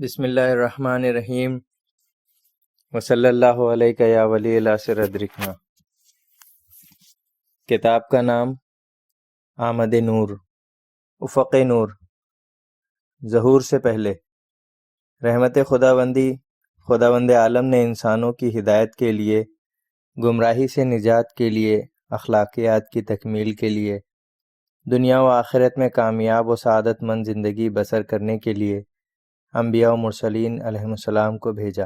بسم اللہ الرحمن الرحیم وصلی اللہ علیہ یا ولی الاسر ادرکنا۔ کتاب کا نام آمد نور، افق نور، ظہور سے پہلے۔ رحمت خداوند عالم نے انسانوں کی ہدایت کے لیے، گمراہی سے نجات کے لیے، اخلاقیات کی تکمیل کے لیے، دنیا و آخرت میں کامیاب و سعادت مند زندگی بسر کرنے کے لیے انبیاء و مرسلین علیہم السلام کو بھیجا۔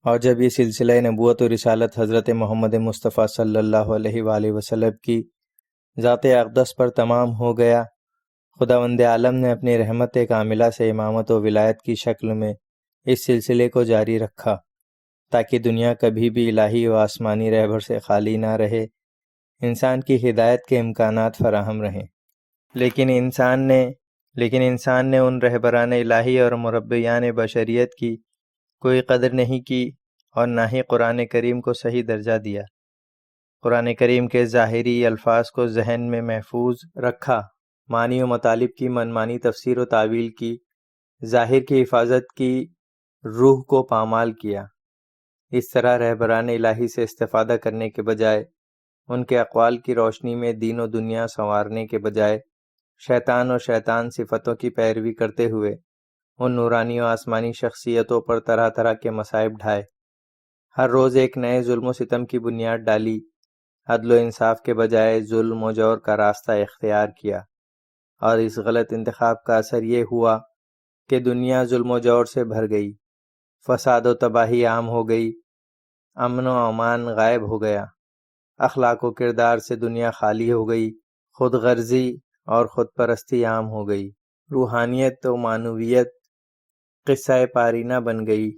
اور جب یہ سلسلہ نبوت و رسالت حضرت محمد مصطفیٰ صلی اللہ علیہ وآلہ وسلم کی ذات اقدس پر تمام ہو گیا، خداوند عالم نے اپنی رحمت کاملہ سے امامت و ولایت کی شکل میں اس سلسلے کو جاری رکھا، تاکہ دنیا کبھی بھی الہی و آسمانی رہبر سے خالی نہ رہے، انسان کی ہدایت کے امکانات فراہم رہیں۔ لیکن انسان نے ان رہبران الہی اور مربیان بشریت کی کوئی قدر نہیں کی اور نہ ہی قرآن کریم کو صحیح درجہ دیا۔ قرآن کریم کے ظاہری الفاظ کو ذہن میں محفوظ رکھا، معنی و مطالب کی منمانی تفسیر و تعویل کی، ظاہر کی حفاظت کی، روح کو پامال کیا۔ اس طرح رہبران الہی سے استفادہ کرنے کے بجائے، ان کے اقوال کی روشنی میں دین و دنیا سنوارنے کے بجائے، شیطان اور شیطان صفتوں کی پیروی کرتے ہوئے ان نورانی و آسمانی شخصیتوں پر طرح طرح کے مصائب ڈھائے، ہر روز ایک نئے ظلم و ستم کی بنیاد ڈالی، عدل و انصاف کے بجائے ظلم و جور کا راستہ اختیار کیا، اور اس غلط انتخاب کا اثر یہ ہوا کہ دنیا ظلم و جور سے بھر گئی، فساد و تباہی عام ہو گئی، امن و امان غائب ہو گیا، اخلاق و کردار سے دنیا خالی ہو گئی، خود غرضی اور خود پرستی عام ہو گئی، روحانیت و معنویت قصہ پارینہ بن گئی،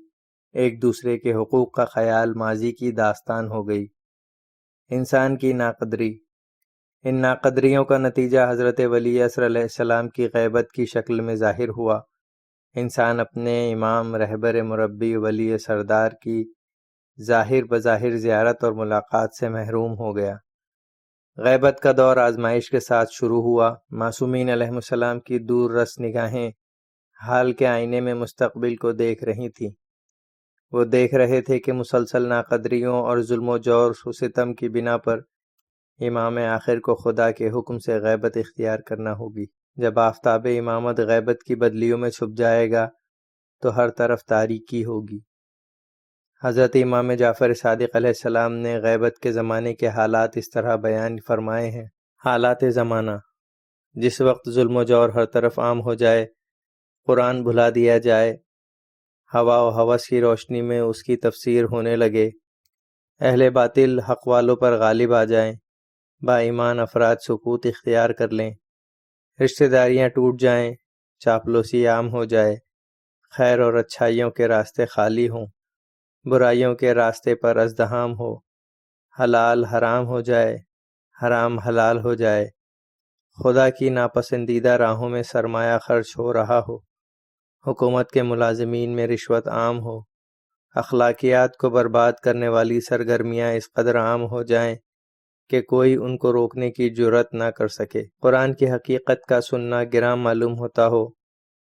ایک دوسرے کے حقوق کا خیال ماضی کی داستان ہو گئی۔ انسان کی ناقدری، ان ناقدریوں کا نتیجہ حضرت ولی عصر علیہ السلام کی غیبت کی شکل میں ظاہر ہوا۔ انسان اپنے امام، رہبر، مربی، ولی سردار کی ظاہر بظاہر زیارت اور ملاقات سے محروم ہو گیا۔ غیبت کا دور آزمائش کے ساتھ شروع ہوا۔ معصومین علیہ السلام کی دور رس نگاہیں حال کے آئینے میں مستقبل کو دیکھ رہی تھیں۔ وہ دیکھ رہے تھے کہ مسلسل ناقدریوں اور ظلم و جور و ستم کی بنا پر امام آخر کو خدا کے حکم سے غیبت اختیار کرنا ہوگی۔ جب آفتاب امامت غیبت کی بدلیوں میں چھپ جائے گا تو ہر طرف تاریکی ہوگی۔ حضرت امام جعفر صادق علیہ السلام نے غیبت کے زمانے کے حالات اس طرح بیان فرمائے ہیں۔ حالات زمانہ: جس وقت ظلم و جور ہر طرف عام ہو جائے، قرآن بھلا دیا جائے، ہوا و ہوس کی روشنی میں اس کی تفسیر ہونے لگے، اہل باطل حق والوں پر غالب آ جائیں، با ایمان افراد سکوت اختیار کر لیں، رشتہ داریاں ٹوٹ جائیں، چاپلوسی عام ہو جائے، خیر اور اچھائیوں کے راستے خالی ہوں، برائیوں کے راستے پر ازدحام ہو، حلال حرام ہو جائے، حرام حلال ہو جائے، خدا کی ناپسندیدہ راہوں میں سرمایہ خرچ ہو رہا ہو، حکومت کے ملازمین میں رشوت عام ہو، اخلاقیات کو برباد کرنے والی سرگرمیاں اس قدر عام ہو جائیں کہ کوئی ان کو روکنے کی جرأت نہ کر سکے، قرآن کی حقیقت کا سننا گراں معلوم ہوتا ہو،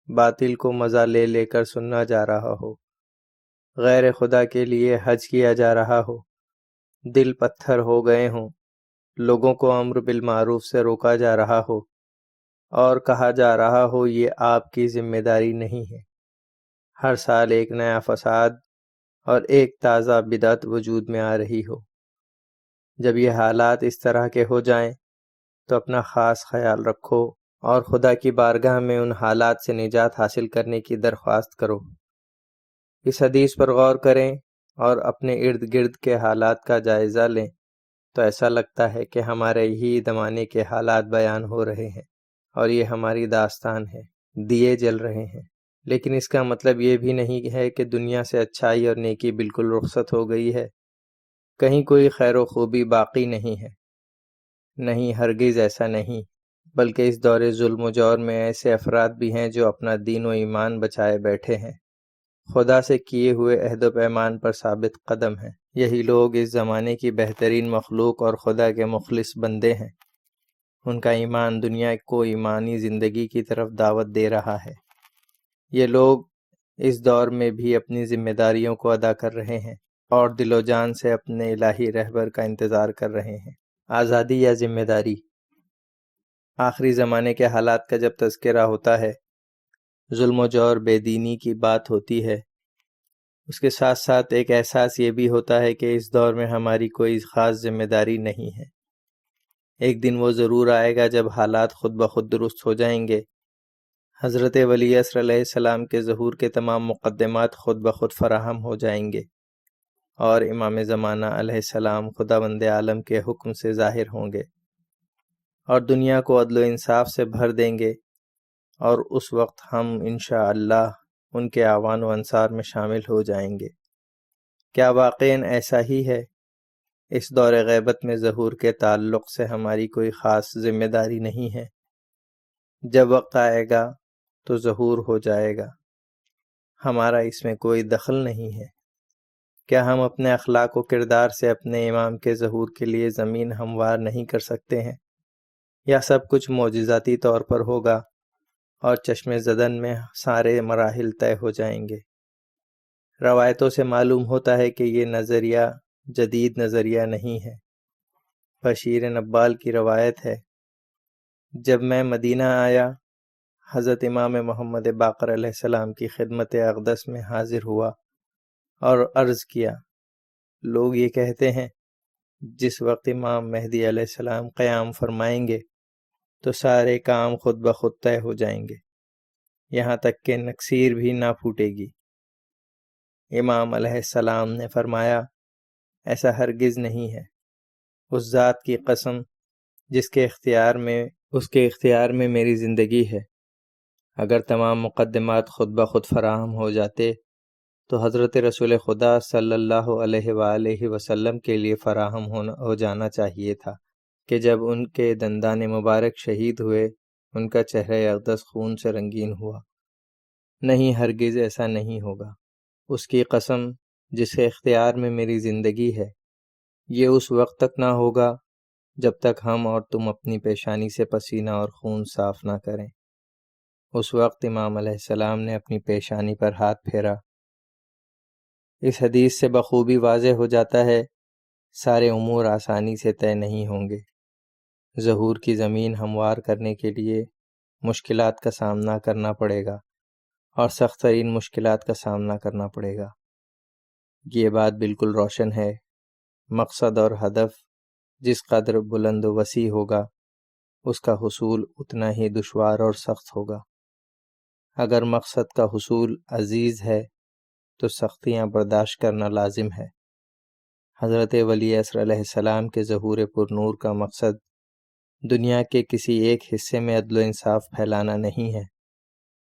باطل کو مزہ لے لے کر سننا جا رہا ہو، غیر خدا کے لیے حج کیا جا رہا ہو، دل پتھر ہو گئے ہوں، لوگوں کو امر بالمعروف سے روکا جا رہا ہو اور کہا جا رہا ہو یہ آپ کی ذمہ داری نہیں ہے، ہر سال ایک نیا فساد اور ایک تازہ بدعت وجود میں آ رہی ہو۔ جب یہ حالات اس طرح کے ہو جائیں تو اپنا خاص خیال رکھو اور خدا کی بارگاہ میں ان حالات سے نجات حاصل کرنے کی درخواست کرو۔ اس حدیث پر غور کریں اور اپنے ارد گرد کے حالات کا جائزہ لیں تو ایسا لگتا ہے کہ ہمارے ہی زمانے کے حالات بیان ہو رہے ہیں اور یہ ہماری داستان ہے، دیے جل رہے ہیں۔ لیکن اس کا مطلب یہ بھی نہیں ہے کہ دنیا سے اچھائی اور نیکی بالکل رخصت ہو گئی ہے، کہیں کوئی خیر و خوبی باقی نہیں ہے۔ نہیں، ہرگز ایسا نہیں، بلکہ اس دور ظلم و جور میں ایسے افراد بھی ہیں جو اپنا دین و ایمان بچائے بیٹھے ہیں، خدا سے کیے ہوئے عہد و پیمان پر ثابت قدم ہیں۔ یہی لوگ اس زمانے کی بہترین مخلوق اور خدا کے مخلص بندے ہیں۔ ان کا ایمان دنیا کو ایمانی زندگی کی طرف دعوت دے رہا ہے۔ یہ لوگ اس دور میں بھی اپنی ذمہ داریوں کو ادا کر رہے ہیں اور دل و جان سے اپنے الہی رہبر کا انتظار کر رہے ہیں۔ آزادی یا ذمہ داری۔ آخری زمانے کے حالات کا جب تذکرہ ہوتا ہے، ظلم و جور، بے دینی کی بات ہوتی ہے، اس کے ساتھ ساتھ ایک احساس یہ بھی ہوتا ہے کہ اس دور میں ہماری کوئی خاص ذمہ داری نہیں ہے۔ ایک دن وہ ضرور آئے گا جب حالات خود بخود درست ہو جائیں گے، حضرت ولی عصر علیہ السلام کے ظہور کے تمام مقدمات خود بخود فراہم ہو جائیں گے اور امام زمانہ علیہ السلام خداوند عالم کے حکم سے ظاہر ہوں گے اور دنیا کو عدل و انصاف سے بھر دیں گے، اور اس وقت ہم انشاءاللہ ان کے اعوان و انصار میں شامل ہو جائیں گے۔ کیا واقعاً ایسا ہی ہے؟ اس دور غیبت میں ظہور کے تعلق سے ہماری کوئی خاص ذمہ داری نہیں ہے۔ جب وقت آئے گا تو ظہور ہو جائے گا، ہمارا اس میں کوئی دخل نہیں ہے۔ کیا ہم اپنے اخلاق و کردار سے اپنے امام کے ظہور کے لیے زمین ہموار نہیں کر سکتے ہیں؟ یا سب کچھ معجزاتی طور پر ہوگا اور چشم زدن میں سارے مراحل طے ہو جائیں گے؟ روایتوں سے معلوم ہوتا ہے کہ یہ نظریہ جدید نظریہ نہیں ہے۔ بشیر نبال کی روایت ہے، جب میں مدینہ آیا، حضرت امام محمد باقر علیہ السلام کی خدمت اقدس میں حاضر ہوا اور عرض کیا، لوگ یہ کہتے ہیں جس وقت امام مہدی علیہ السلام قیام فرمائیں گے تو سارے کام خود بخود طے ہو جائیں گے، یہاں تک کہ نکسیر بھی نہ پھوٹے گی۔ امام علیہ السلام نے فرمایا، ایسا ہرگز نہیں ہے۔ اس ذات کی قسم جس کے اختیار میں میری زندگی ہے، اگر تمام مقدمات خود بخود فراہم ہو جاتے تو حضرت رسول خدا صلی اللہ علیہ وآلہ وسلم کے لیے فراہم ہو جانا چاہیے تھا کہ جب ان کے دندان مبارک شہید ہوئے، ان کا چہرہ اقدس خون سے رنگین ہوا۔ نہیں، ہرگز ایسا نہیں ہوگا۔ اس کی قسم جس کے اختیار میں میری زندگی ہے، یہ اس وقت تک نہ ہوگا جب تک ہم اور تم اپنی پیشانی سے پسینہ اور خون صاف نہ کریں۔ اس وقت امام علیہ السلام نے اپنی پیشانی پر ہاتھ پھیرا۔ اس حدیث سے بخوبی واضح ہو جاتا ہے، سارے امور آسانی سے طے نہیں ہوں گے۔ ظہور کی زمین ہموار کرنے کے لیے مشکلات کا سامنا کرنا پڑے گا اور سخت ترین مشکلات کا سامنا کرنا پڑے گا۔ یہ بات بالکل روشن ہے۔ مقصد اور ہدف جس قدر بلند و وسیع ہوگا، اس کا حصول اتنا ہی دشوار اور سخت ہوگا۔ اگر مقصد کا حصول عزیز ہے تو سختیاں برداشت کرنا لازم ہے۔ حضرت ولی عصر علیہ السلام کے ظہور پر نور کا مقصد دنیا کے کسی ایک حصے میں عدل و انصاف پھیلانا نہیں ہے،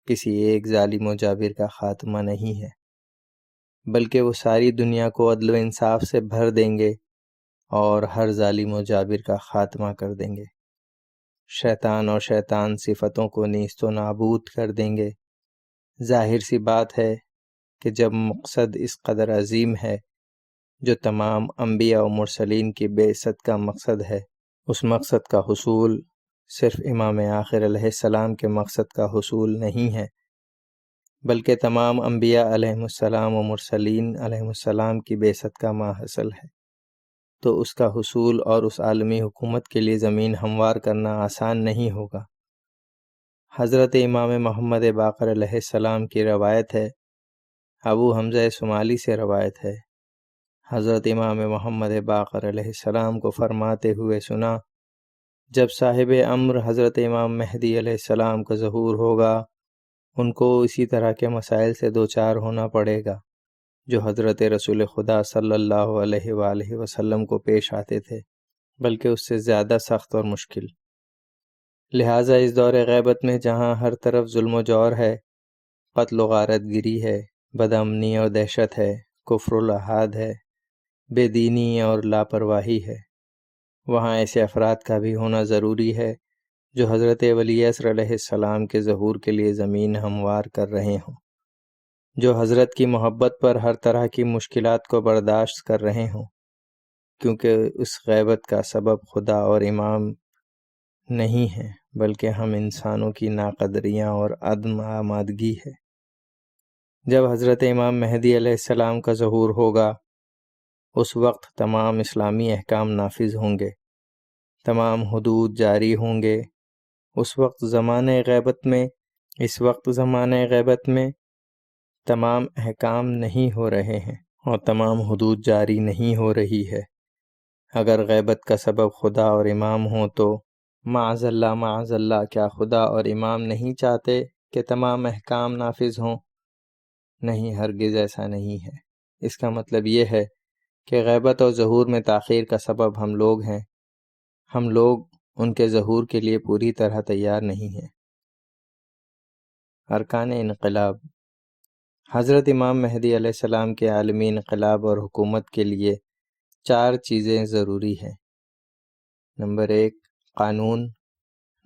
کسی ایک ظالم و جابر کا خاتمہ نہیں ہے، بلکہ وہ ساری دنیا کو عدل و انصاف سے بھر دیں گے اور ہر ظالم و جابر کا خاتمہ کر دیں گے۔ شیطان اور شیطان صفتوں کو نیست و نابود کر دیں گے۔ ظاہر سی بات ہے کہ جب مقصد اس قدر عظیم ہے، جو تمام انبیاء و مرسلین کی بعثت کا مقصد ہے، اس مقصد کا حصول صرف امام آخر علیہ السلام کے مقصد کا حصول نہیں ہے، بلکہ تمام انبیاء علیہ السلام و مرسلین علیہ السلام کی بعثت کا ماحصل ہے، تو اس کا حصول اور اس عالمی حکومت کے لیے زمین ہموار کرنا آسان نہیں ہوگا۔ حضرت امام محمد باقر علیہ السلام کی روایت ہے، ابو حمزہ شمالی سے روایت ہے، حضرت امام محمد باقر علیہ السلام کو فرماتے ہوئے سنا، جب صاحب امر حضرت امام مہدی علیہ السلام کا ظہور ہوگا، ان کو اسی طرح کے مسائل سے دوچار ہونا پڑے گا جو حضرت رسول خدا صلی اللہ علیہ وآلہ وسلم کو پیش آتے تھے، بلکہ اس سے زیادہ سخت اور مشکل۔ لہٰذا اس دور غیبت میں جہاں ہر طرف ظلم و جور ہے، قتل و غارت گری ہے، بدامنی اور دہشت ہے، کفر و الحاد ہے، بے دینی اور لاپرواہی ہے، وہاں ایسے افراد کا بھی ہونا ضروری ہے جو حضرت ولی عصر علیہ السلام کے ظہور کے لیے زمین ہموار کر رہے ہوں، جو حضرت کی محبت پر ہر طرح کی مشکلات کو برداشت کر رہے ہوں، کیونکہ اس غیبت کا سبب خدا اور امام نہیں ہے، بلکہ ہم انسانوں کی ناقدریاں اور عدم آمادگی ہے۔ جب حضرت امام مہدی علیہ السلام کا ظہور ہوگا اس وقت تمام اسلامی احکام نافذ ہوں گے، تمام حدود جاری ہوں گے۔ اس وقت زمانۂ غیبت میں تمام احکام نہیں ہو رہے ہیں اور تمام حدود جاری نہیں ہو رہی ہے۔ اگر غیبت کا سبب خدا اور امام ہوں تو معاذ اللہ کیا خدا اور امام نہیں چاہتے کہ تمام احکام نافذ ہوں؟ نہیں، ہرگز ایسا نہیں ہے۔ اس کا مطلب یہ ہے کہ غیبت اور ظہور میں تاخیر کا سبب ہم لوگ ہیں۔ ہم لوگ ان کے ظہور کے لیے پوری طرح تیار نہیں ہیں۔ ارکان انقلاب۔ حضرت امام مہدی علیہ السلام کے عالمی انقلاب اور حکومت کے لیے 4 چیزیں ضروری ہیں۔ نمبر 1 قانون،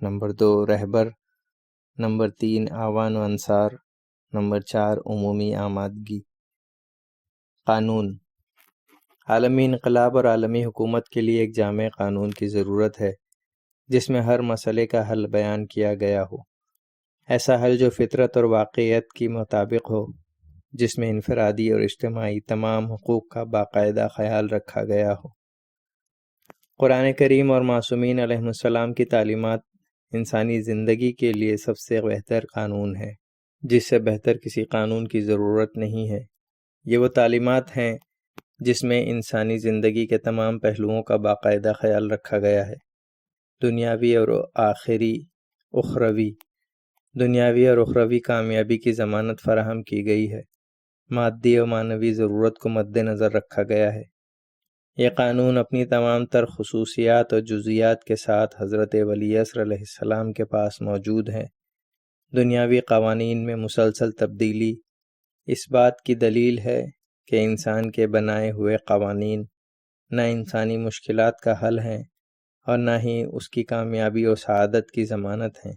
نمبر 2 رہبر، نمبر 3 اعوان و انصار، نمبر 4 عمومی آمادگی۔ قانون۔ عالمی انقلاب اور عالمی حکومت کے لیے ایک جامع قانون کی ضرورت ہے جس میں ہر مسئلے کا حل بیان کیا گیا ہو، ایسا حل جو فطرت اور واقعیت کی مطابق ہو، جس میں انفرادی اور اجتماعی تمام حقوق کا باقاعدہ خیال رکھا گیا ہو۔ قرآن کریم اور معصومین علیہ السلام کی تعلیمات انسانی زندگی کے لیے سب سے بہتر قانون ہے، جس سے بہتر کسی قانون کی ضرورت نہیں ہے۔ یہ وہ تعلیمات ہیں جس میں انسانی زندگی کے تمام پہلوؤں کا باقاعدہ خیال رکھا گیا ہے۔ دنیاوی اور اخروی کامیابی کی ضمانت فراہم کی گئی ہے۔ مادی اور معنوی ضرورت کو مد نظر رکھا گیا ہے۔ یہ قانون اپنی تمام تر خصوصیات اور جزئیات کے ساتھ حضرت ولی عصر علیہ السلام کے پاس موجود ہیں۔ دنیاوی قوانین میں مسلسل تبدیلی اس بات کی دلیل ہے کہ انسان کے بنائے ہوئے قوانین نہ انسانی مشکلات کا حل ہیں اور نہ ہی اس کی کامیابی و سعادت کی ضمانت ہیں۔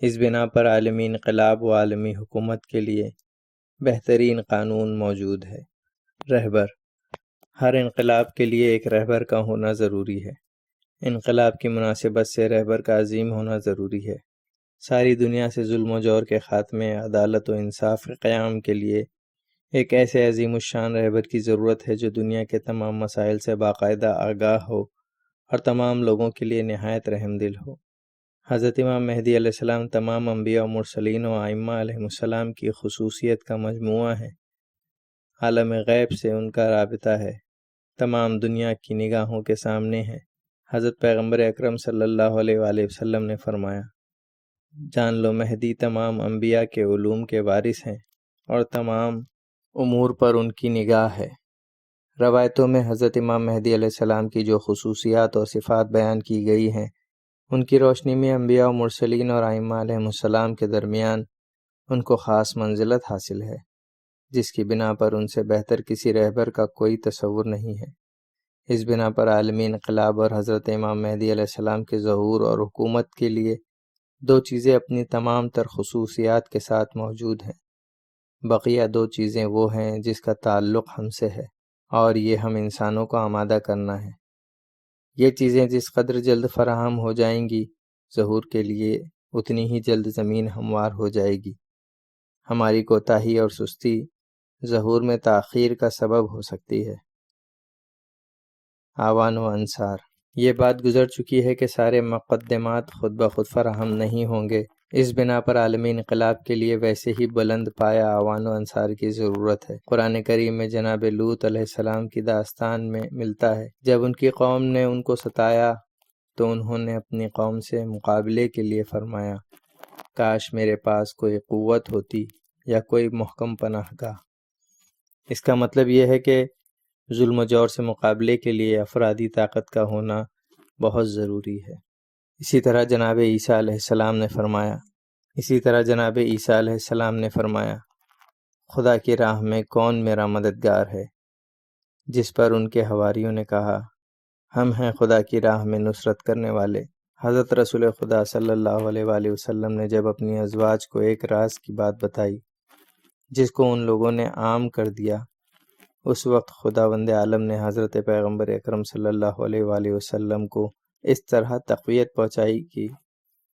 اس بنا پر عالمی انقلاب و عالمی حکومت کے لیے بہترین قانون موجود ہے۔ رہبر۔ ہر انقلاب کے لیے ایک رہبر کا ہونا ضروری ہے۔ انقلاب کی مناسبت سے رہبر کا عظیم ہونا ضروری ہے۔ ساری دنیا سے ظلم و جور کے خاتمے، عدالت و انصاف کے قیام کے لیے ایک ایسے عظیم الشان رہبر کی ضرورت ہے جو دنیا کے تمام مسائل سے باقاعدہ آگاہ ہو اور تمام لوگوں کے لیے نہایت رحم دل ہو۔ حضرت امام مہدی علیہ السلام تمام انبیاء و مرسلین و ائمہ علیہ السلام کی خصوصیت کا مجموعہ ہے۔ عالم غیب سے ان کا رابطہ ہے، تمام دنیا کی نگاہوں کے سامنے ہے۔ حضرت پیغمبر اکرم صلی اللہ علیہ وآلہ وسلم نے فرمایا، جان لو مہدی تمام انبیاء کے علوم کے وارث ہیں اور تمام امور پر ان کی نگاہ ہے۔ روایتوں میں حضرت امام مہدی علیہ السلام کی جو خصوصیات اور صفات بیان کی گئی ہیں، ان کی روشنی میں انبیاء و مرسلین اور ائمہ علیہ السلام کے درمیان ان کو خاص منزلت حاصل ہے، جس کی بنا پر ان سے بہتر کسی رہبر کا کوئی تصور نہیں ہے۔ اس بنا پر عالمی انقلاب اور حضرت امام مہدی علیہ السلام کے ظہور اور حکومت کے لیے 2 چیزیں اپنی تمام تر خصوصیات کے ساتھ موجود ہیں۔ بقیہ 2 چیزیں وہ ہیں جس کا تعلق ہم سے ہے اور یہ ہم انسانوں کو آمادہ کرنا ہے۔ یہ چیزیں جس قدر جلد فراہم ہو جائیں گی، ظہور کے لیے اتنی ہی جلد زمین ہموار ہو جائے گی۔ ہماری کوتاہی اور سستی ظہور میں تاخیر کا سبب ہو سکتی ہے۔ اعوان و انصار۔ یہ بات گزر چکی ہے کہ سارے مقدمات خود بخود فراہم نہیں ہوں گے۔ اس بنا پر عالمی انقلاب کے لیے ویسے ہی بلند پایا اعوان و انصار کی ضرورت ہے۔ قرآن کریم میں جناب لوط علیہ السلام کی داستان میں ملتا ہے، جب ان کی قوم نے ان کو ستایا تو انہوں نے اپنی قوم سے مقابلے کے لیے فرمایا، کاش میرے پاس کوئی قوت ہوتی یا کوئی محکم پناہ گاہ۔ اس کا مطلب یہ ہے کہ ظلم و جور سے مقابلے کے لیے افرادی طاقت کا ہونا بہت ضروری ہے۔ اسی طرح جناب عیسیٰ علیہ السلام نے فرمایا، خدا کی راہ میں کون میرا مددگار ہے؟ جس پر ان کے حواریوں نے کہا، ہم ہیں خدا کی راہ میں نصرت کرنے والے۔ حضرت رسول خدا صلی اللہ علیہ وآلہ وسلم نے جب اپنی ازواج کو ایک راز کی بات بتائی جس کو ان لوگوں نے عام کر دیا، اس وقت خداوند عالم نے حضرت پیغمبر اکرم صلی اللہ علیہ وآلہ وسلم کو اس طرح تقویت پہنچائی کہ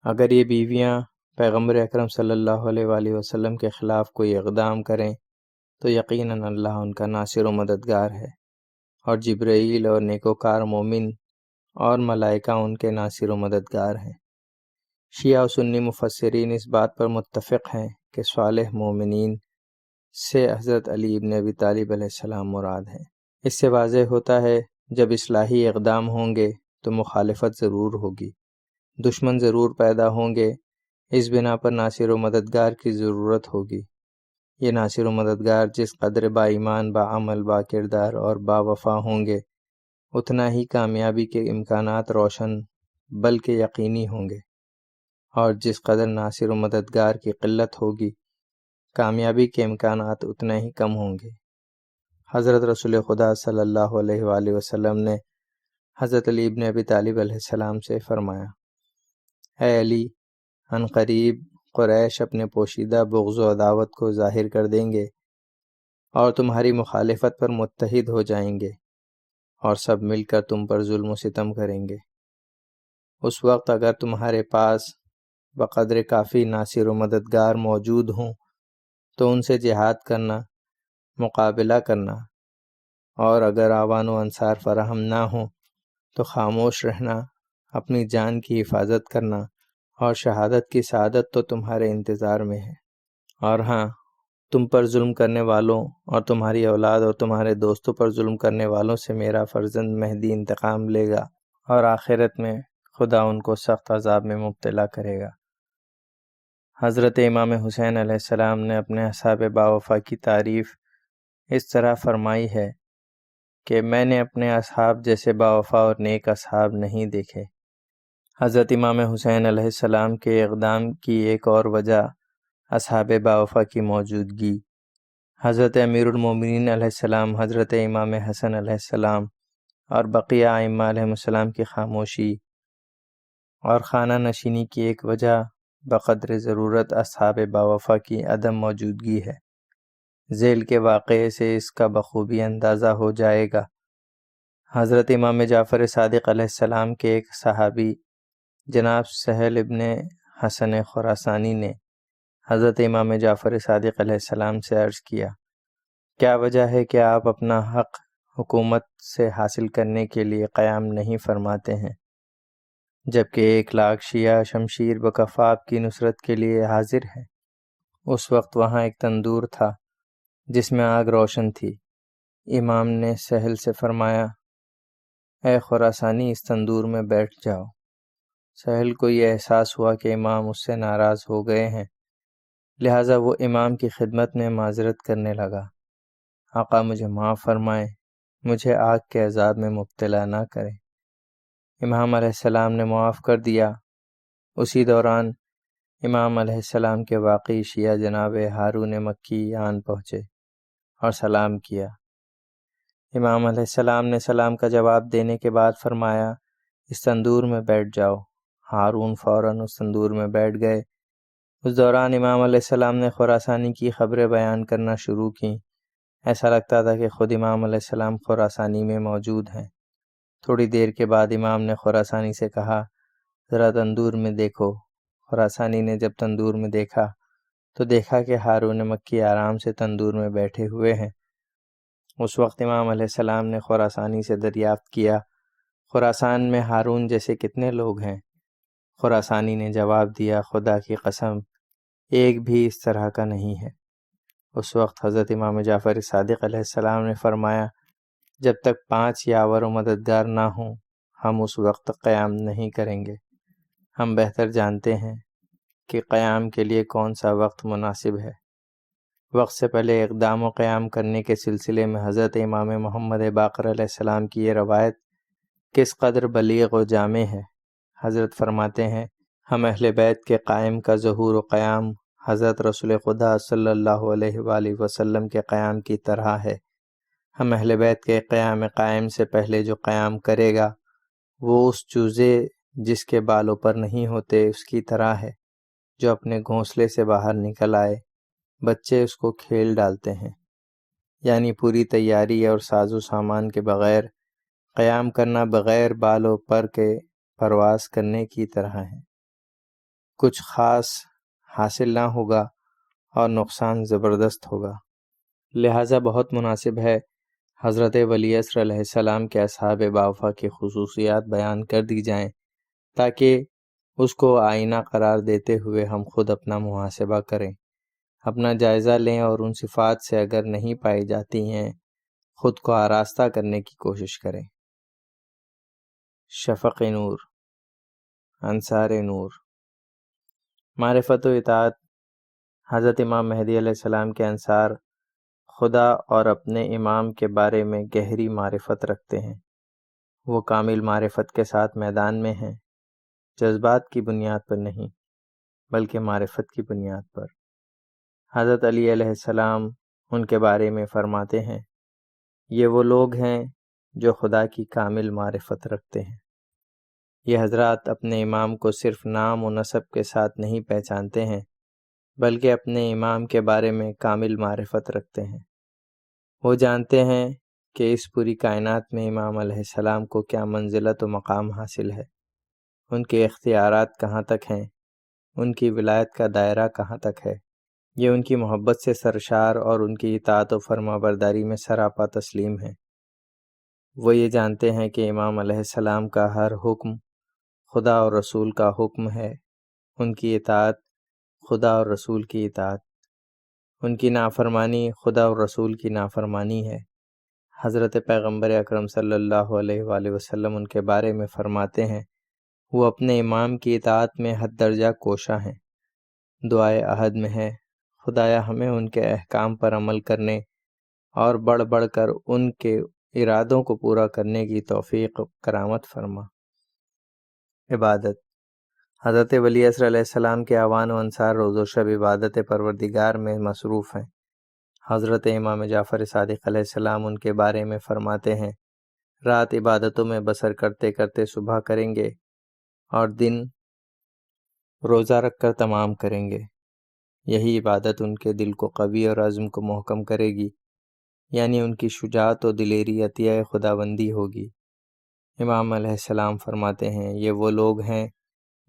اگر یہ بیویاں پیغمبر اکرم صلی اللہ علیہ وآلہ وسلم کے خلاف کوئی اقدام کریں تو یقیناً اللہ ان کا ناصر و مددگار ہے، اور جبرائیل اور نیکوکار مومن اور ملائکہ ان کے ناصر و مددگار ہیں۔ شیعہ و سنی مفسرین اس بات پر متفق ہیں کہ صالح مومنین سے حضرت علی ابن ابی طالب علیہ السلام مراد ہیں۔ اس سے واضح ہوتا ہے جب اصلاحی اقدام ہوں گے تو مخالفت ضرور ہوگی، دشمن ضرور پیدا ہوں گے، اس بنا پر ناصر و مددگار کی ضرورت ہوگی۔ یہ ناصر و مددگار جس قدر با ایمان، با عمل، با کردار اور با وفا ہوں گے، اتنا ہی کامیابی کے امکانات روشن بلکہ یقینی ہوں گے، اور جس قدر ناصر و مددگار کی قلت ہوگی، کامیابی کے امکانات اتنے ہی کم ہوں گے۔ حضرت رسول خدا صلی اللہ علیہ وآلہ وسلم نے حضرت علی ابن ابی طالب علیہ السلام سے فرمایا، اے علی، عن قریب قریش اپنے پوشیدہ بغض و عداوت کو ظاہر کر دیں گے اور تمہاری مخالفت پر متحد ہو جائیں گے، اور سب مل کر تم پر ظلم و ستم کریں گے۔ اس وقت اگر تمہارے پاس بقدر کافی ناصر و مددگار موجود ہوں تو ان سے جہاد کرنا، مقابلہ کرنا، اور اگر اعوان و انصار فراہم نہ ہوں تو خاموش رہنا، اپنی جان کی حفاظت کرنا، اور شہادت کی سعادت تو تمہارے انتظار میں ہے۔ اور ہاں، تم پر ظلم کرنے والوں اور تمہاری اولاد اور تمہارے دوستوں پر ظلم کرنے والوں سے میرا فرزند مہدی انتقام لے گا، اور آخرت میں خدا ان کو سخت عذاب میں مبتلا کرے گا۔ حضرت امام حسین علیہ السلام نے اپنے اصحاب باوفا کی تعریف اس طرح فرمائی ہے کہ میں نے اپنے اصحاب جیسے باوفا اور نیک اصحاب نہیں دیکھے۔ حضرت امام حسین علیہ السلام کے اقدام کی ایک اور وجہ اصحاب باوفا کی موجودگی، حضرت امیر المومنین علیہ السلام، حضرت امام حسن علیہ السلام اور بقیہ ائمہ علیہ السلام کی خاموشی اور خانہ نشینی کی ایک وجہ بقدر ضرورت اصحاب باوفا کی عدم موجودگی ہے۔ ذیل کے واقعے سے اس کا بخوبی اندازہ ہو جائے گا۔ حضرت امام جعفر صادق علیہ السلام کے ایک صحابی جناب سہل ابن حسن خراسانی نے حضرت امام جعفر صادق علیہ السلام سے عرض کیا، کیا وجہ ہے کہ آپ اپنا حق حکومت سے حاصل کرنے کے لیے قیام نہیں فرماتے ہیں، جبکہ 1,00,000 شیعہ شمشیر بکف آپ کی نصرت کے لیے حاضر ہیں؟ اس وقت وہاں ایک تندور تھا جس میں آگ روشن تھی۔ امام نے سہل سے فرمایا، اے خراسانی، اس تندور میں بیٹھ جاؤ۔ سہل کو یہ احساس ہوا کہ امام اس سے ناراض ہو گئے ہیں، لہٰذا وہ امام کی خدمت میں معذرت کرنے لگا، آقا مجھے معاف فرمائیں، مجھے آگ کے عذاب میں مبتلا نہ کریں۔ امام علیہ السلام نے معاف کر دیا۔ اسی دوران امام علیہ السلام کے واقعی شیعہ جناب ہارون مکی آن پہنچے اور سلام کیا۔ امام علیہ السلام نے سلام کا جواب دینے کے بعد فرمایا، اس تندور میں بیٹھ جاؤ۔ ہارون فوراً اس تندور میں بیٹھ گئے۔ اس دوران امام علیہ السلام نے خراسانی کی خبریں بیان کرنا شروع کیں۔ ایسا لگتا تھا کہ خود امام علیہ السلام خراسانی میں موجود ہیں۔ تھوڑی دیر کے بعد امام نے خراسانی سے کہا، ذرا تندور میں دیکھو۔ خراسانی نے جب تندور میں دیکھا تو دیکھا کہ ہارون مکی آرام سے تندور میں بیٹھے ہوئے ہیں۔ اس وقت امام علیہ السلام نے خراسانی سے دریافت کیا، خراسان میں ہارون جیسے کتنے لوگ ہیں؟ خراسانی نے جواب دیا، خدا کی قسم، ایک بھی اس طرح کا نہیں ہے۔ اس وقت حضرت امام جعفر صادق علیہ السلام نے فرمایا، جب تک 5 یاور و مددگار نہ ہوں ہم اس وقت تک قیام نہیں کریں گے۔ ہم بہتر جانتے ہیں کہ قیام کے لیے کون سا وقت مناسب ہے۔ وقت سے پہلے اقدام و قیام کرنے کے سلسلے میں حضرت امام محمد باقر علیہ السلام کی یہ روایت کس قدر بلیغ و جامع ہے۔ حضرت فرماتے ہیں، ہم اہل بیت کے قائم کا ظہور و قیام حضرت رسول خدا صلی اللہ علیہ وآلہ وسلم کے قیام کی طرح ہے۔ ہم اہل بیت کے قیام قائم سے پہلے جو قیام کرے گا وہ اس چوزے جس کے بال اوپر نہیں ہوتے اس کی طرح ہے، جو اپنے گھونسلے سے باہر نکل آئے، بچے اس کو کھیل ڈالتے ہیں۔ یعنی پوری تیاری اور ساز و سامان کے بغیر قیام کرنا بغیر بال و پر کے پرواز کرنے کی طرح ہے۔ کچھ خاص حاصل نہ ہوگا اور نقصان زبردست ہوگا۔ لہٰذا بہت مناسب ہے حضرت ولی عصر علیہ السلام کے اصحاب باوفا کی خصوصیات بیان کر دی جائیں تاکہ اس کو آئینہ قرار دیتے ہوئے ہم خود اپنا محاسبہ کریں، اپنا جائزہ لیں اور ان صفات سے اگر نہیں پائی جاتی ہیں خود کو آراستہ کرنے کی کوشش کریں۔ شفق نور، انصار نور۔ معرفت و اطاعت۔ حضرت امام مہدی علیہ السلام کے انصار خدا اور اپنے امام کے بارے میں گہری معرفت رکھتے ہیں۔ وہ کامل معرفت کے ساتھ میدان میں ہیں، جذبات کی بنیاد پر نہیں بلکہ معرفت کی بنیاد پر۔ حضرت علی علیہ السلام ان کے بارے میں فرماتے ہیں، یہ وہ لوگ ہیں جو خدا کی کامل معرفت رکھتے ہیں۔ یہ حضرات اپنے امام کو صرف نام و نسب کے ساتھ نہیں پہچانتے ہیں بلکہ اپنے امام کے بارے میں کامل معرفت رکھتے ہیں۔ وہ جانتے ہیں کہ اس پوری کائنات میں امام علیہ السلام کو کیا منزلت و مقام حاصل ہے، ان کے اختیارات کہاں تک ہیں، ان کی ولایت کا دائرہ کہاں تک ہے۔ یہ ان کی محبت سے سرشار اور ان کی اطاعت و فرما برداری میں سراپا تسلیم ہیں۔ وہ یہ جانتے ہیں کہ امام علیہ السلام کا ہر حکم خدا اور رسول کا حکم ہے، ان کی اطاعت خدا اور رسول کی اطاعت، ان کی نافرمانی خدا اور رسول کی نافرمانی ہے۔ حضرت پیغمبر اکرم صلی اللہ علیہ وآلہ وسلم ان کے بارے میں فرماتے ہیں، وہ اپنے امام کی اطاعت میں حد درجہ کوشاں ہیں۔ دعائے عہد میں ہے، خدایا ہمیں ان کے احکام پر عمل کرنے اور بڑھ بڑھ کر ان کے ارادوں کو پورا کرنے کی توفیق کرامت فرما۔ عبادت۔ حضرت ولی عصر علیہ السلام کے اعوان و انصار روز و شب عبادت پروردگار میں مصروف ہیں۔ حضرت امام جعفر صادق علیہ السلام ان کے بارے میں فرماتے ہیں، رات عبادتوں میں بسر کرتے کرتے صبح کریں گے اور دن روزہ رکھ کر تمام کریں گے۔ یہی عبادت ان کے دل کو قوی اور عزم کو محکم کرے گی، یعنی ان کی شجاعت و دلیری عطیہ خداوندی ہوگی۔ امام علیہ السلام فرماتے ہیں، یہ وہ لوگ ہیں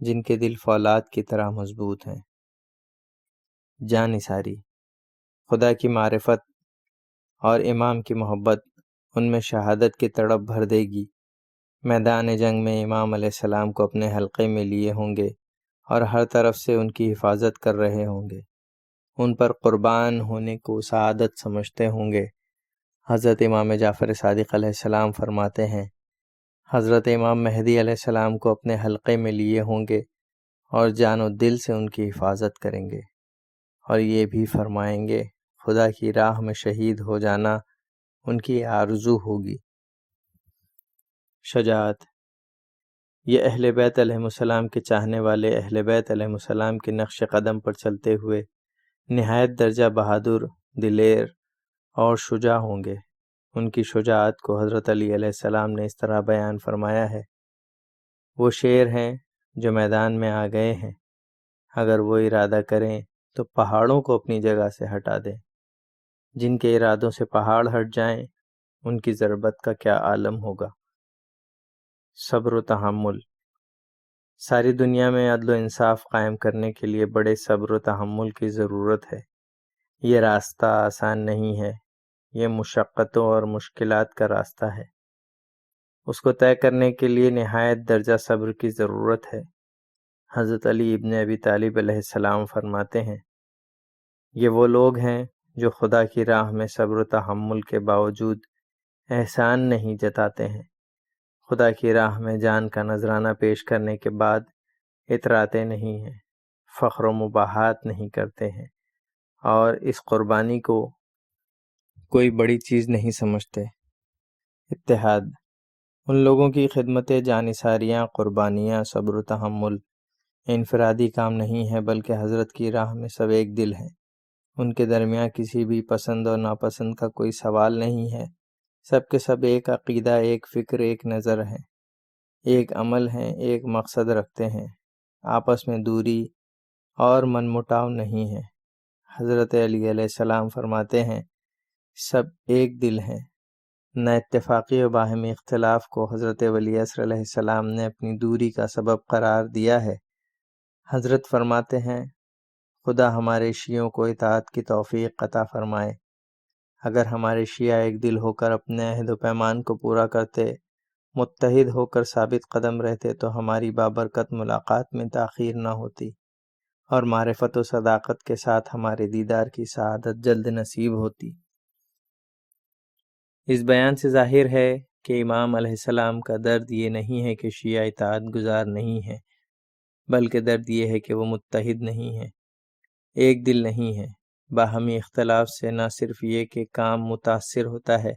جن کے دل فولاد کی طرح مضبوط ہیں۔ جانثاری۔ خدا کی معرفت اور امام کی محبت ان میں شہادت کی تڑپ بھر دے گی۔ میدان جنگ میں امام علیہ السلام کو اپنے حلقے میں لیے ہوں گے اور ہر طرف سے ان کی حفاظت کر رہے ہوں گے، ان پر قربان ہونے کو سعادت سمجھتے ہوں گے۔ حضرت امام جعفر صادق علیہ السلام فرماتے ہیں، حضرت امام مہدی علیہ السلام کو اپنے حلقے میں لیے ہوں گے اور جان و دل سے ان کی حفاظت کریں گے، اور یہ بھی فرمائیں گے خدا کی راہ میں شہید ہو جانا ان کی آرزو ہوگی۔ شجاعت۔ یہ اہل بیت علیہ السلام کے چاہنے والے اہل بیت علیہ السلام کے نقش قدم پر چلتے ہوئے نہایت درجہ بہادر، دلیر اور شجاع ہوں گے۔ ان کی شجاعت کو حضرت علی علیہ السلام نے اس طرح بیان فرمایا ہے، وہ شیر ہیں جو میدان میں آ گئے ہیں، اگر وہ ارادہ کریں تو پہاڑوں کو اپنی جگہ سے ہٹا دیں۔ جن کے ارادوں سے پہاڑ ہٹ جائیں ان کی ضربت کا کیا عالم ہوگا۔ صبر و تحمل۔ ساری دنیا میں عدل و انصاف قائم کرنے کے لیے بڑے صبر و تحمل کی ضرورت ہے۔ یہ راستہ آسان نہیں ہے، یہ مشقتوں اور مشکلات کا راستہ ہے۔ اس کو طے کرنے کے لیے نہایت درجہ صبر کی ضرورت ہے۔ حضرت علی ابن ابی طالب علیہ السلام فرماتے ہیں، یہ وہ لوگ ہیں جو خدا کی راہ میں صبر و تحمل کے باوجود احسان نہیں جتاتے ہیں، خدا کی راہ میں جان کا نذرانہ پیش کرنے کے بعد اتراتے نہیں ہیں، فخر و مباحات نہیں کرتے ہیں، اور اس قربانی کو کوئی بڑی چیز نہیں سمجھتے۔ اتحاد۔ ان لوگوں کی خدمت جانثاریاں، قربانیاں، صبر و تحمل انفرادی کام نہیں ہے بلکہ حضرت کی راہ میں سب ایک دل ہیں۔ ان کے درمیان کسی بھی پسند اور ناپسند کا کوئی سوال نہیں ہے، سب کے سب ایک عقیدہ، ایک فکر، ایک نظر ہیں، ایک عمل ہیں، ایک مقصد رکھتے ہیں، آپس میں دوری اور من مٹاؤ نہیں ہے۔ حضرت علی علیہ السلام فرماتے ہیں، سب ایک دل ہیں۔ نہ اتفاقی و باہمی اختلاف کو حضرت ولی عصر علیہ السلام نے اپنی دوری کا سبب قرار دیا ہے۔ حضرت فرماتے ہیں، خدا ہمارے شیعوں کو اطاعت کی توفیق عطا فرمائے۔ اگر ہمارے شیعہ ایک دل ہو کر اپنے عہد و پیمان کو پورا کرتے، متحد ہو کر ثابت قدم رہتے تو ہماری بابرکت ملاقات میں تاخیر نہ ہوتی اور معرفت و صداقت کے ساتھ ہمارے دیدار کی سعادت جلد نصیب ہوتی۔ اس بیان سے ظاہر ہے کہ امام علیہ السلام کا درد یہ نہیں ہے کہ شیعہ اطاعت گزار نہیں ہیں، بلکہ درد یہ ہے کہ وہ متحد نہیں ہیں، ایک دل نہیں ہیں۔ باہمی اختلاف سے نہ صرف یہ کہ کام متاثر ہوتا ہے،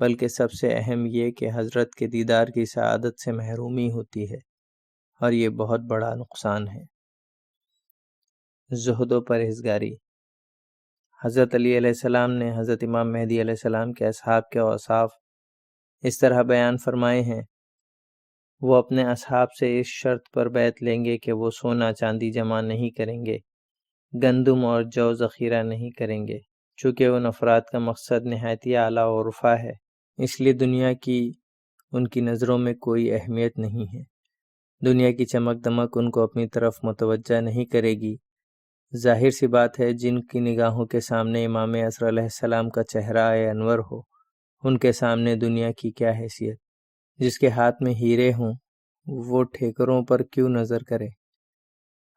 بلکہ سب سے اہم یہ کہ حضرت کے دیدار کی سعادت سے محرومی ہوتی ہے، اور یہ بہت بڑا نقصان ہے۔ زہد و پرہیزگاری۔ حضرت علی علیہ السلام نے حضرت امام مہدی علیہ السلام کے اصحاب کے اوصاف اس طرح بیان فرمائے ہیں: وہ اپنے اصحاب سے اس شرط پر بیعت لیں گے کہ وہ سونا چاندی جمع نہیں کریں گے، گندم اور جو ذخیرہ نہیں کریں گے، چونکہ ان افراد کا مقصد نہایت اعلیٰ و رفع ہے، اس لیے دنیا کی ان کی نظروں میں کوئی اہمیت نہیں ہے۔ دنیا کی چمک دمک ان کو اپنی طرف متوجہ نہیں کرے گی۔ ظاہر سی بات ہے، جن کی نگاہوں کے سامنے امام اصغر علیہ السلام کا چہرہ انور ہو، ان کے سامنے دنیا کی کیا حیثیت؟ جس کے ہاتھ میں ہیرے ہوں وہ ٹھیکروں پر کیوں نظر کرے؟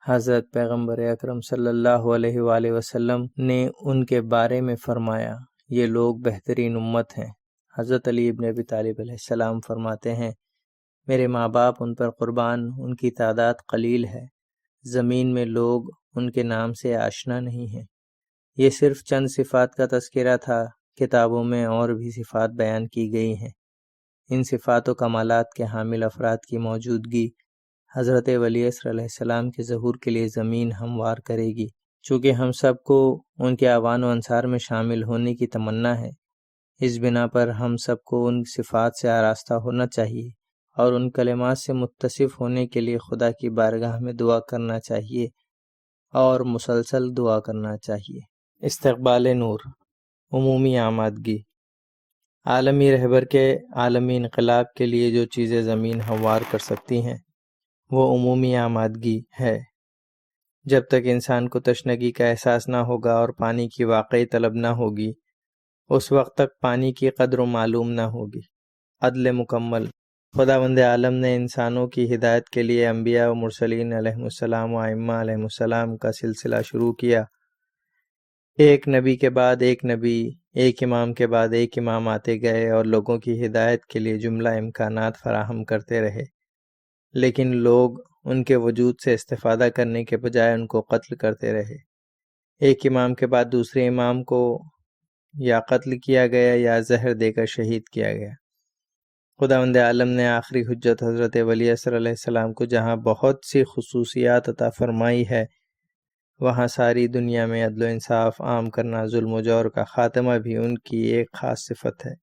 حضرت پیغمبر اکرم صلی اللہ علیہ وآلہ وسلم نے ان کے بارے میں فرمایا، یہ لوگ بہترین امت ہیں۔ حضرت علی ابن ابی طالب علیہ السلام فرماتے ہیں، میرے ماں باپ ان پر قربان، ان کی تعداد قلیل ہے، زمین میں لوگ ان کے نام سے آشنا نہیں ہیں۔ یہ صرف چند صفات کا تذکرہ تھا، کتابوں میں اور بھی صفات بیان کی گئی ہیں۔ ان صفات و کمالات کے حامل افراد کی موجودگی حضرت ولی اصغر علیہ السلام کے ظہور کے لیے زمین ہموار کرے گی۔ چونکہ ہم سب کو ان کے اعوان و انصار میں شامل ہونے کی تمنا ہے، اس بنا پر ہم سب کو ان صفات سے آراستہ ہونا چاہیے اور ان کلمات سے متصف ہونے کے لیے خدا کی بارگاہ میں دعا کرنا چاہیے اور مسلسل دعا کرنا چاہیے۔ استقبال نور، عمومی آمادگی۔ عالمی رہبر کے عالمی انقلاب کے لیے جو چیزیں زمین ہموار کر سکتی ہیں وہ عمومی آمادگی ہے۔ جب تک انسان کو تشنگی کا احساس نہ ہوگا اور پانی کی واقعی طلب نہ ہوگی، اس وقت تک پانی کی قدر و معلوم نہ ہوگی۔ عدل مکمل۔ خداوند عالم نے انسانوں کی ہدایت کے لیے انبیاء و مرسلین علیہ السلام و ائمہ علیہ السلام کا سلسلہ شروع کیا۔ ایک نبی کے بعد ایک نبی، ایک امام کے بعد ایک امام آتے گئے اور لوگوں کی ہدایت کے لیے جملہ امکانات فراہم کرتے رہے، لیکن لوگ ان کے وجود سے استفادہ کرنے کے بجائے ان کو قتل کرتے رہے۔ ایک امام کے بعد دوسرے امام کو یا قتل کیا گیا یا زہر دے کر شہید کیا گیا۔ خداوند عالم نے آخری حجت حضرت ولی اصغر علیہ السلام کو جہاں بہت سی خصوصیات عطا فرمائی ہے، وہاں ساری دنیا میں عدل و انصاف عام کرنا، ظلم و جور کا خاتمہ بھی ان کی ایک خاص صفت ہے۔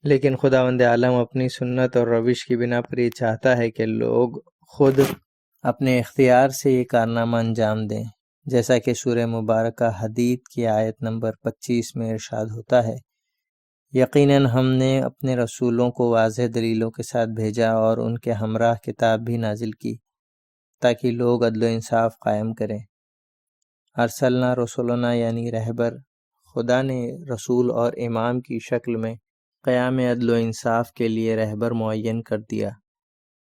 لیکن خداوند عالم اپنی سنت اور روش کی بنا پر یہ چاہتا ہے کہ لوگ خود اپنے اختیار سے یہ کارنامہ انجام دیں، جیسا کہ سورہ مبارکہ حدید کی آیت نمبر 25 میں ارشاد ہوتا ہے، یقیناً ہم نے اپنے رسولوں کو واضح دلیلوں کے ساتھ بھیجا اور ان کے ہمراہ کتاب بھی نازل کی تاکہ لوگ عدل و انصاف قائم کریں۔ ارسلنا رسولنا یعنی رہبر، خدا نے رسول اور امام کی شکل میں قیام عدل و انصاف کے لیے رہبر معین کر دیا۔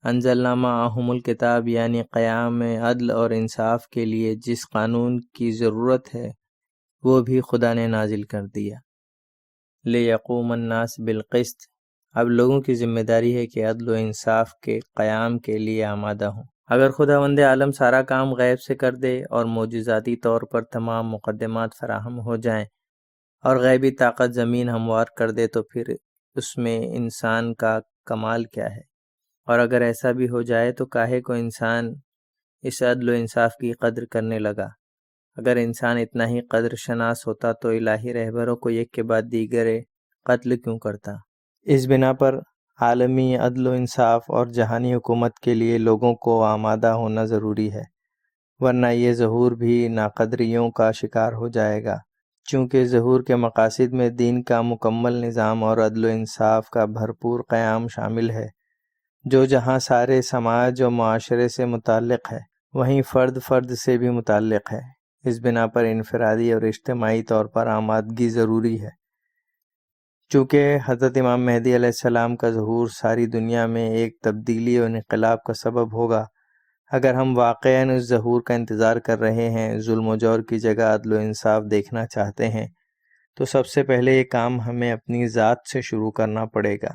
انزلنا معہم الکتاب یعنی قیام عدل اور انصاف کے لیے جس قانون کی ضرورت ہے وہ بھی خدا نے نازل کر دیا۔ لیقوم الناس بالقسط، اب لوگوں کی ذمہ داری ہے کہ عدل و انصاف کے قیام کے لیے آمادہ ہوں۔ اگر خداوند عالم سارا کام غیب سے کر دے اور معجزاتی طور پر تمام مقدمات فراہم ہو جائیں اور غیبی طاقت زمین ہموار کر دے تو پھر اس میں انسان کا کمال کیا ہے؟ اور اگر ایسا بھی ہو جائے تو کاہے کو انسان اس عدل و انصاف کی قدر کرنے لگا؟ اگر انسان اتنا ہی قدر شناس ہوتا تو الہی رہبروں کو ایک کے بعد دیگر قتل کیوں کرتا؟ اس بنا پر عالمی عدل و انصاف اور جہانی حکومت کے لیے لوگوں کو آمادہ ہونا ضروری ہے، ورنہ یہ ظہور بھی ناقدریوں کا شکار ہو جائے گا۔ چونکہ ظہور کے مقاصد میں دین کا مکمل نظام اور عدل و انصاف کا بھرپور قیام شامل ہے، جو جہاں سارے سماج و معاشرے سے متعلق ہے، وہیں فرد فرد سے بھی متعلق ہے۔ اس بنا پر انفرادی اور اجتماعی طور پر آمادگی ضروری ہے۔ چونکہ حضرت امام مہدی علیہ السلام کا ظہور ساری دنیا میں ایک تبدیلی اور انقلاب کا سبب ہوگا، اگر ہم واقعاً اس ظہور کا انتظار کر رہے ہیں، ظلم و جور کی جگہ عدل و انصاف دیکھنا چاہتے ہیں، تو سب سے پہلے یہ کام ہمیں اپنی ذات سے شروع کرنا پڑے گا۔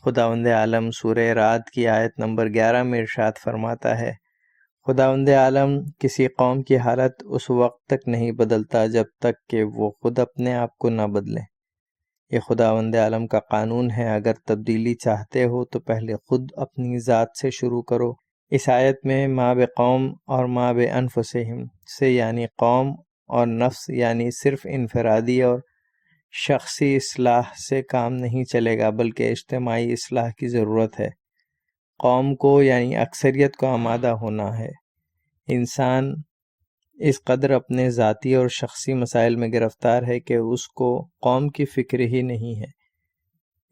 خداوند عالم سورہ رعد کی آیت نمبر 11 میں ارشاد فرماتا ہے، خداوند عالم کسی قوم کی حالت اس وقت تک نہیں بدلتا جب تک کہ وہ خود اپنے آپ کو نہ بدلے۔ یہ خداوند عالم کا قانون ہے، اگر تبدیلی چاہتے ہو تو پہلے خود اپنی ذات سے شروع کرو۔ اس آیت میں ما بقوم اور ما بانفسہم سے یعنی قوم اور نفس یعنی صرف انفرادی اور شخصی اصلاح سے کام نہیں چلے گا، بلکہ اجتماعی اصلاح کی ضرورت ہے۔ قوم کو یعنی اکثریت کو آمادہ ہونا ہے۔ انسان اس قدر اپنے ذاتی اور شخصی مسائل میں گرفتار ہے کہ اس کو قوم کی فکر ہی نہیں ہے۔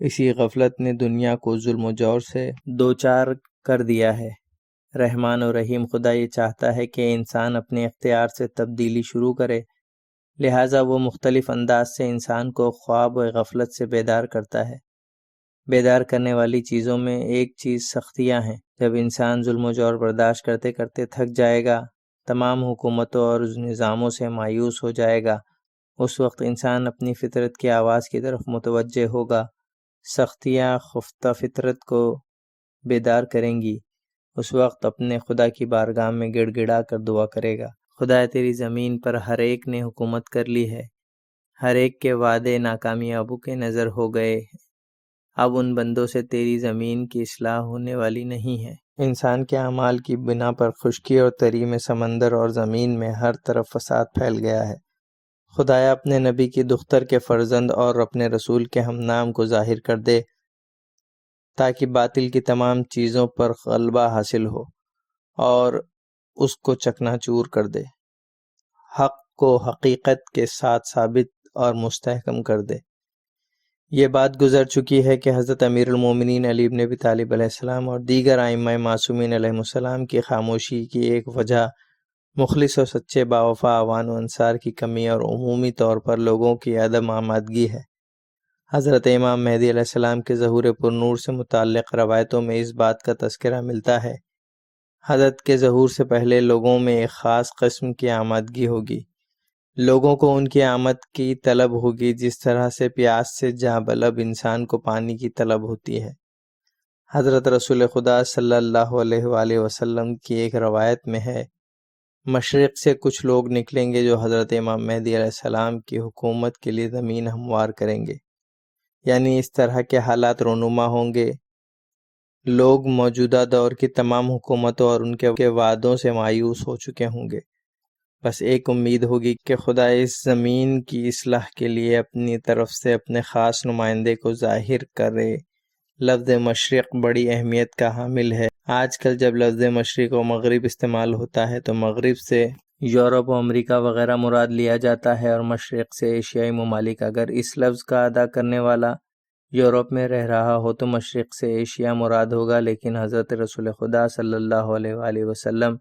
اسی غفلت نے دنیا کو ظلم و جور سے دوچار کر دیا ہے۔ رحمان و رحیم خدا یہ چاہتا ہے کہ انسان اپنے اختیار سے تبدیلی شروع کرے، لہٰذا وہ مختلف انداز سے انسان کو خواب و غفلت سے بیدار کرتا ہے۔ بیدار کرنے والی چیزوں میں ایک چیز سختیاں ہیں۔ جب انسان ظلم و جور برداشت کرتے کرتے تھک جائے گا، تمام حکومتوں اور نظاموں سے مایوس ہو جائے گا، اس وقت انسان اپنی فطرت کی آواز کی طرف متوجہ ہوگا۔ سختیاں خفتہ فطرت کو بیدار کریں گی۔ اس وقت اپنے خدا کی بارگاہ میں گڑ گڑا کر دعا کرے گا، خدا تیری زمین پر ہر ایک نے حکومت کر لی ہے، ہر ایک کے وعدے ناکامیابوں کے نظر ہو گئے، اب ان بندوں سے تیری زمین کی اصلاح ہونے والی نہیں ہے۔ انسان کے اعمال کی بنا پر خشکی اور تری میں سمندر اور زمین میں ہر طرف فساد پھیل گیا ہے۔ خدایا اپنے نبی کی دختر کے فرزند اور اپنے رسول کے ہم نام کو ظاہر کر دے تاکہ باطل کی تمام چیزوں پر غلبہ حاصل ہو اور اس کو چکنا چور کر دے، حق کو حقیقت کے ساتھ ثابت اور مستحکم کر دے۔ یہ بات گزر چکی ہے کہ حضرت امیر المومنین علی بن ابی طالب علیہ السلام اور دیگر ائمہ معصومین علیہ السلام کی خاموشی کی ایک وجہ مخلص اور سچے باوفا اعوان و انصار کی کمی اور عمومی طور پر لوگوں کی عدم آمادگی ہے۔ حضرت امام مہدی علیہ السلام کے ظہور پر نور سے متعلق روایتوں میں اس بات کا تذکرہ ملتا ہے۔ حضرت کے ظہور سے پہلے لوگوں میں ایک خاص قسم کی آمادگی ہوگی۔ لوگوں کو ان کی آمد کی طلب ہوگی، جس طرح سے پیاس سے جاں بلب انسان کو پانی کی طلب ہوتی ہے۔ حضرت رسول خدا صلی اللہ علیہ وآلہ وسلم کی ایک روایت میں ہے، مشرق سے کچھ لوگ نکلیں گے جو حضرت امام مہدی علیہ السلام کی حکومت کے لیے زمین ہموار کریں گے، یعنی اس طرح کے حالات رونما ہوں گے۔ لوگ موجودہ دور کی تمام حکومتوں اور ان کے وعدوں سے مایوس ہو چکے ہوں گے، بس ایک امید ہوگی کہ خدا اس زمین کی اصلاح کے لیے اپنی طرف سے اپنے خاص نمائندے کو ظاہر کرے۔ لفظ مشرق بڑی اہمیت کا حامل ہے۔ آج کل جب لفظ مشرق و مغرب استعمال ہوتا ہے تو مغرب سے یورپ و امریکہ وغیرہ مراد لیا جاتا ہے، اور مشرق سے ایشیائی ممالک۔ اگر اس لفظ کا ادا کرنے والا یورپ میں رہ رہا ہو تو مشرق سے ایشیا مراد ہوگا، لیکن حضرت رسول خدا صلی اللہ علیہ وآلہ وسلم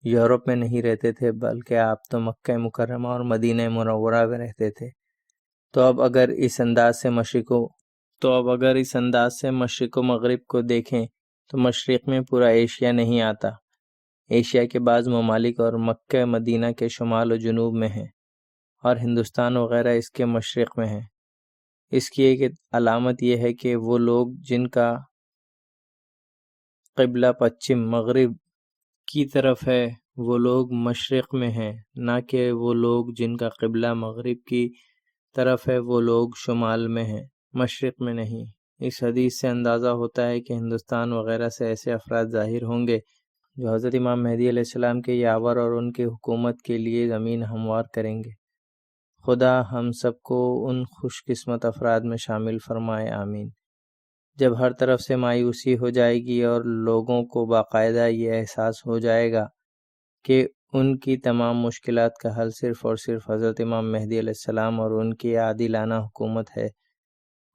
یورپ میں نہیں رہتے تھے، بلکہ آپ تو مکہ مکرمہ اور مدینہ منورہ میں رہتے تھے۔ تو اب اگر اس انداز سے مشرق و مغرب کو دیکھیں تو مشرق میں پورا ایشیا نہیں آتا، ایشیا کے بعض ممالک اور مکہ مدینہ کے شمال و جنوب میں ہیں، اور ہندوستان وغیرہ اس کے مشرق میں ہیں۔ اس کی ایک علامت یہ ہے کہ وہ لوگ جن کا قبلہ پچھم مغرب کی طرف ہے وہ لوگ مشرق میں ہیں، نہ کہ وہ لوگ جن کا قبلہ مغرب کی طرف ہے وہ لوگ شمال میں ہیں، مشرق میں نہیں۔ اس حدیث سے اندازہ ہوتا ہے کہ ہندوستان وغیرہ سے ایسے افراد ظاہر ہوں گے جو حضرت امام مہدی علیہ السلام کے یاور اور ان کی حکومت کے لیے زمین ہموار کریں گے۔ خدا ہم سب کو ان خوش قسمت افراد میں شامل فرمائے، آمین۔ جب ہر طرف سے مایوسی ہو جائے گی اور لوگوں کو باقاعدہ یہ احساس ہو جائے گا کہ ان کی تمام مشکلات کا حل صرف اور صرف حضرت امام مہدی علیہ السلام اور ان کی عادلانہ حکومت ہے،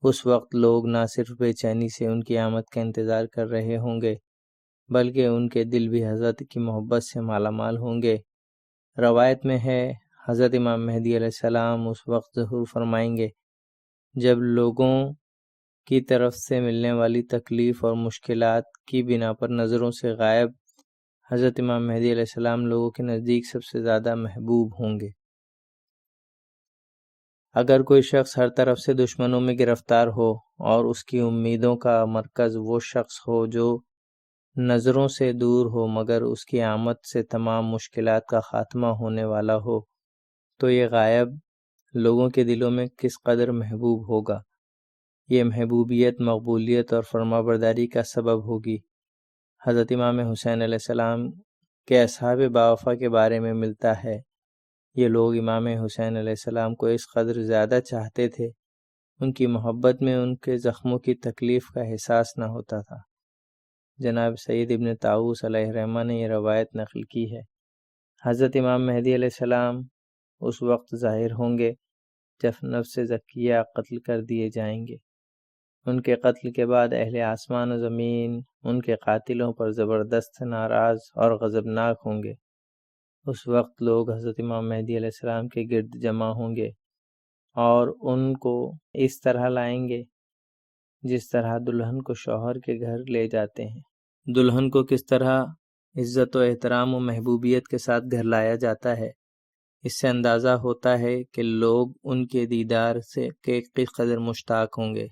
اس وقت لوگ نہ صرف بے چینی سے ان کی آمد کا انتظار کر رہے ہوں گے بلکہ ان کے دل بھی حضرت کی محبت سے مالا مال ہوں گے۔ روایت میں ہے حضرت امام مہدی علیہ السلام اس وقت ظہور فرمائیں گے جب لوگوں کی طرف سے ملنے والی تکلیف اور مشکلات کی بنا پر نظروں سے غائب حضرت امام مہدی علیہ السلام لوگوں کے نزدیک سب سے زیادہ محبوب ہوں گے۔ اگر کوئی شخص ہر طرف سے دشمنوں میں گرفتار ہو اور اس کی امیدوں کا مرکز وہ شخص ہو جو نظروں سے دور ہو مگر اس کی آمد سے تمام مشکلات کا خاتمہ ہونے والا ہو، تو یہ غائب لوگوں کے دلوں میں کس قدر محبوب ہوگا۔ یہ محبوبیت مقبولیت اور فرمانبرداری کا سبب ہوگی۔ حضرت امام حسین علیہ السلام کے اصحاب باوفا کے بارے میں ملتا ہے، یہ لوگ امام حسین علیہ السلام کو اس قدر زیادہ چاہتے تھے، ان کی محبت میں ان کے زخموں کی تکلیف کا احساس نہ ہوتا تھا۔ جناب سید ابن طاؤس علیہ الرحمہ نے یہ روایت نقل کی ہے۔ حضرت امام مہدی علیہ السلام اس وقت ظاہر ہوں گے جب نفس زکیہ قتل کر دیے جائیں گے۔ ان کے قتل کے بعد اہل آسمان و زمین ان کے قاتلوں پر زبردست ناراض اور غضبناک ہوں گے۔ اس وقت لوگ حضرت امام مہدی علیہ السلام کے گرد جمع ہوں گے اور ان کو اس طرح لائیں گے جس طرح دلہن کو شوہر کے گھر لے جاتے ہیں۔ دلہن کو کس طرح عزت و احترام و محبوبیت کے ساتھ گھر لایا جاتا ہے، اس سے اندازہ ہوتا ہے کہ لوگ ان کے دیدار سے کس قدر مشتاق ہوں گے۔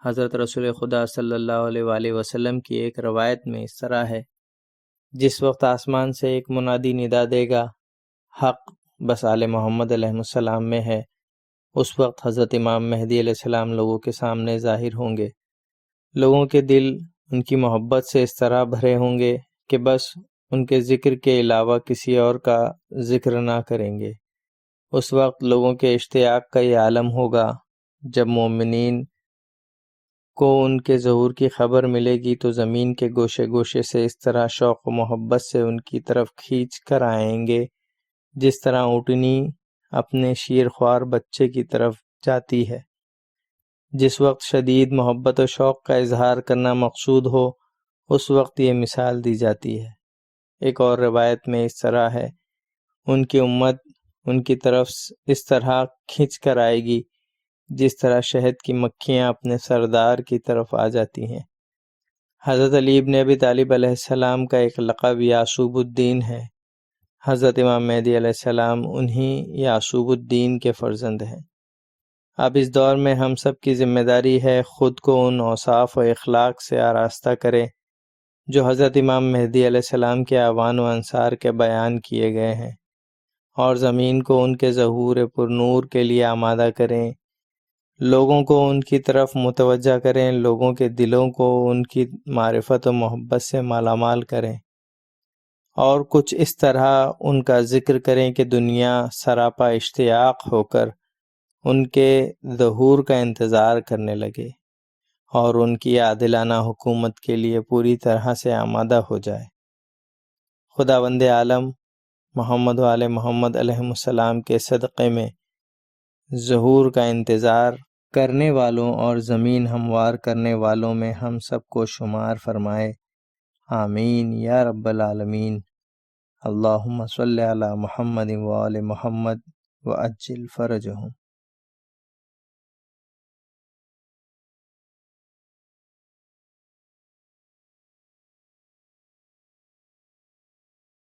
حضرت رسول خدا صلی اللہ علیہ وآلہ وسلم کی ایک روایت میں اس طرح ہے، جس وقت آسمان سے ایک منادی ندا دے گا، حق بس آل محمد علیہ السلام میں ہے، اس وقت حضرت امام مہدی علیہ السلام لوگوں کے سامنے ظاہر ہوں گے۔ لوگوں کے دل ان کی محبت سے اس طرح بھرے ہوں گے کہ بس ان کے ذکر کے علاوہ کسی اور کا ذکر نہ کریں گے۔ اس وقت لوگوں کے اشتیاق کا یہ عالم ہوگا۔ جب مومنین کو ان کے ظہور کی خبر ملے گی تو زمین کے گوشے گوشے سے اس طرح شوق و محبت سے ان کی طرف کھینچ کر آئیں گے جس طرح اونٹنی اپنے شیرخوار بچے کی طرف جاتی ہے۔ جس وقت شدید محبت و شوق کا اظہار کرنا مقصود ہو، اس وقت یہ مثال دی جاتی ہے۔ ایک اور روایت میں اس طرح ہے، ان کی امت ان کی طرف اس طرح کھنچ کر آئے گی جس طرح شہد کی مکھیاں اپنے سردار کی طرف آ جاتی ہیں۔ حضرت علی ابن ابی طالب علیہ السلام کا ایک لقب یعصوب الدین ہے۔ حضرت امام مہدی علیہ السلام انہی یعصوب الدین کے فرزند ہیں۔ اب اس دور میں ہم سب کی ذمہ داری ہے خود کو ان اوصاف و اخلاق سے آراستہ کریں جو حضرت امام مہدی علیہ السلام کے اعوان و انصار کے بیان کیے گئے ہیں، اور زمین کو ان کے ظہور پر نور کے لیے آمادہ کریں، لوگوں کو ان کی طرف متوجہ کریں، لوگوں کے دلوں کو ان کی معرفت و محبت سے مالا مال کریں، اور کچھ اس طرح ان کا ذکر کریں کہ دنیا سراپا اشتیاق ہو کر ان کے ظہور کا انتظار کرنے لگے اور ان کی عادلانہ حکومت کے لیے پوری طرح سے آمادہ ہو جائے۔ خداوند عالم محمد و آل محمد علیہ السلام کے صدقے میں ظہور کا انتظار کرنے والوں اور زمین ہموار کرنے والوں میں ہم سب کو شمار فرمائے، آمین یا رب العالمین۔ اللہم صلی علی محمد و آل محمد وعجل فرجہم۔